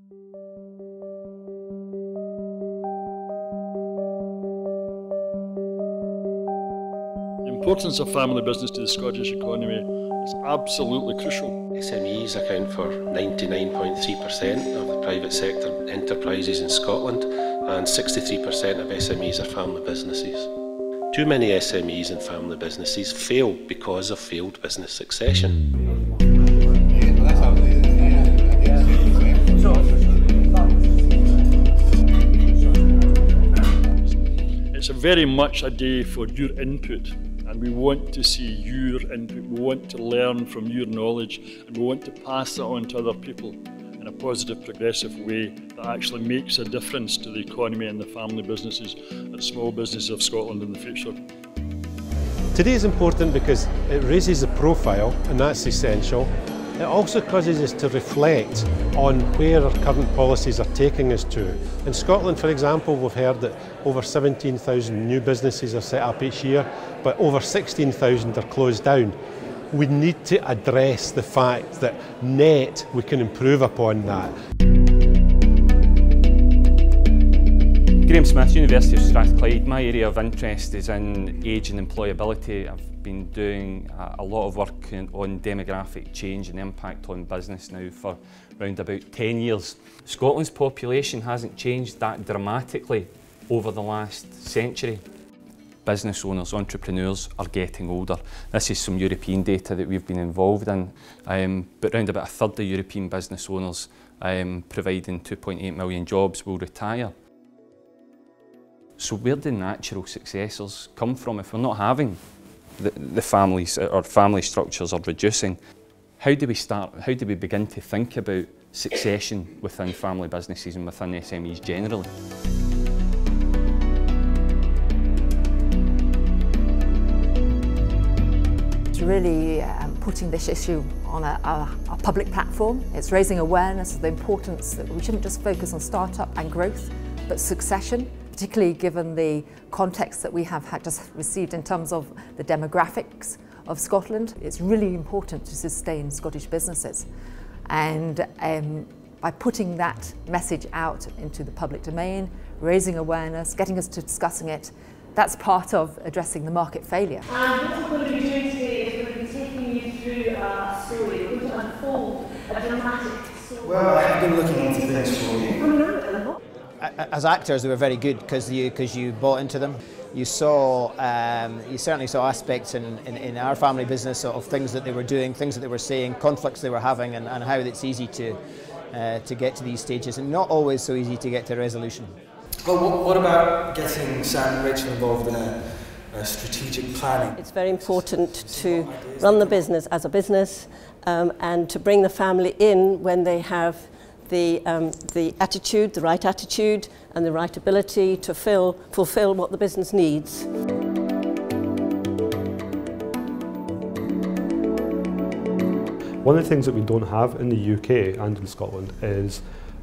The importance of family business to the Scottish economy is absolutely crucial. SMEs account for 99.3% of the private sector enterprises in Scotland, and 63% of SMEs are family businesses. Too many SMEs and family businesses fail because of failed business succession. It's very much a day for your input, and we want to see your input. We want to learn from your knowledge, and we want to pass it on to other people in a positive, progressive way that actually makes a difference to the economy and the family businesses and small businesses of Scotland in the future. Today is important because it raises the profile, and that's essential. It also causes us to reflect on where our current policies are taking us to. In Scotland, for example, we've heard that over 17,000 new businesses are set up each year, but over 16,000 are closed down. We need to address the fact that net we can improve upon that. Graham Smith, University of Strathclyde. My area of interest is in age and employability. I've been doing a lot of work on demographic change and impact on business now for around about 10 years. Scotland's population hasn't changed that dramatically over the last century. Business owners, entrepreneurs are getting older. This is some European data that we've been involved in, but around about a third of European business owners providing 2.8 million jobs will retire. So where do natural successors come from if we're not having the families, or family structures are reducing? How do we begin to think about succession within family businesses and within SMEs generally? It's really putting this issue on a public platform. It's raising awareness of the importance that we shouldn't just focus on start-up and growth, but succession, particularly given the context that we have just received in terms of the demographics of Scotland. It's really important to sustain Scottish businesses. And by putting that message out into the public domain, raising awareness, getting us to discussing it, that's part of addressing the market failure. And what we're going to be doing today is we're going to be taking you through a story. We're going to unfold a dramatic story. Well, I've been looking into things for you. As actors, they were very good because you bought into them. You saw, you certainly saw aspects in our family business of things that they were doing, things that they were saying, conflicts they were having, and how it's easy to get to these stages, and not always so easy to get to resolution. Well, what about getting Sam and Rachel involved in a strategic planning? It's very important to run the business as a business and to bring the family in when they have the attitude, the right attitude and the right ability to fulfill what the business needs. One of the things that we don't have in the UK and in Scotland is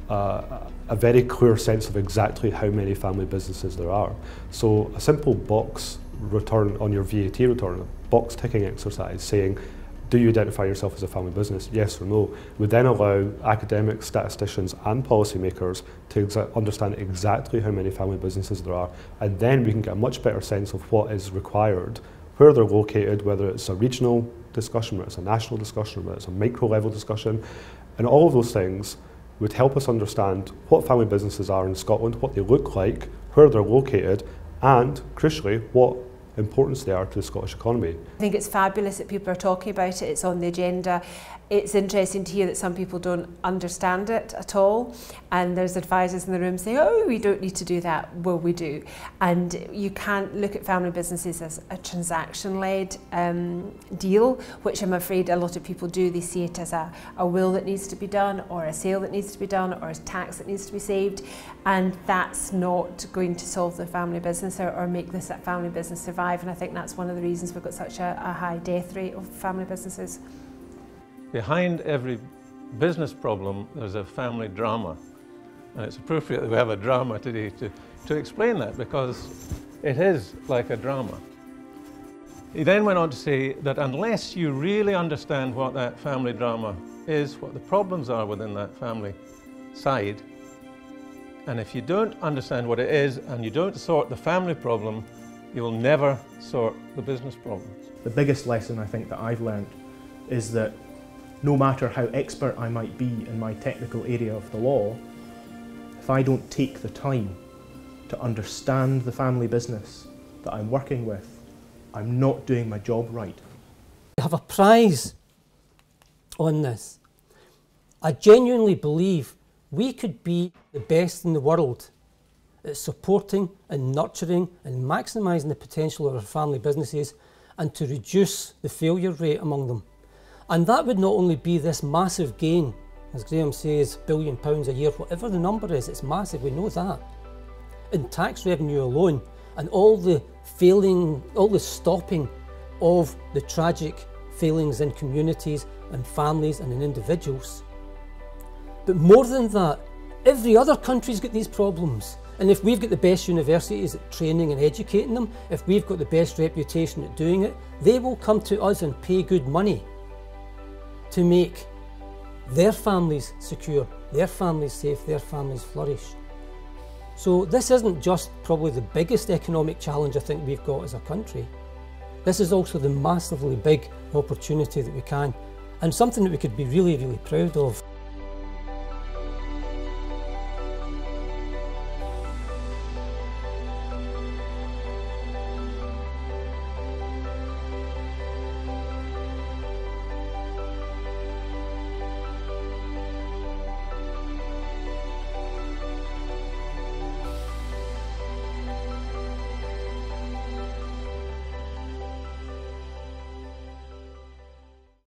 a very clear sense of exactly how many family businesses there are. So a simple box return on your VAT return, a box ticking exercise saying, do you identify yourself as a family business, yes or no, would then allow academics, statisticians and policymakers to understand exactly how many family businesses there are, and then we can get a much better sense of what is required, where they're located, whether it's a regional discussion, whether it's a national discussion, whether it's a micro level discussion, and all of those things would help us understand what family businesses are in Scotland, what they look like, where they're located, and crucially, what importance they are to the Scottish economy. I think it's fabulous that people are talking about it, it's on the agenda. It's interesting to hear that some people don't understand it at all, and there's advisors in the room saying, oh, we don't need to do that. Well, we do. And you can't look at family businesses as a transaction-led deal, which I'm afraid a lot of people do. They see it as a will that needs to be done, or a sale that needs to be done, or a tax that needs to be saved, and that's not going to solve the family business or make this family business survive. And I think that's one of the reasons we've got such a high death rate of family businesses. Behind every business problem, there's a family drama. And it's appropriate that we have a drama today to explain that, because it is like a drama. He then went on to say that unless you really understand what that family drama is, what the problems are within that family side. And if you don't understand what it is and you don't sort the family problem, you will never sort the business problems. The biggest lesson I think that I've learned is that no matter how expert I might be in my technical area of the law, if I don't take the time to understand the family business that I'm working with, I'm not doing my job right. We have a prize on this. I genuinely believe we could be the best in the world at supporting and nurturing and maximising the potential of our family businesses and to reduce the failure rate among them. And that would not only be this massive gain, as Graham says, £1 billion a year, whatever the number is, it's massive, we know that. In tax revenue alone, and all the stopping of the tragic failings in communities and families and in individuals. But more than that, every other country's got these problems. And if we've got the best universities at training and educating them, if we've got the best reputation at doing it, they will come to us and pay good money to make their families secure, their families safe, their families flourish. So this isn't just probably the biggest economic challenge I think we've got as a country. This is also the massively big opportunity that we can, and something that we could be really, really proud of.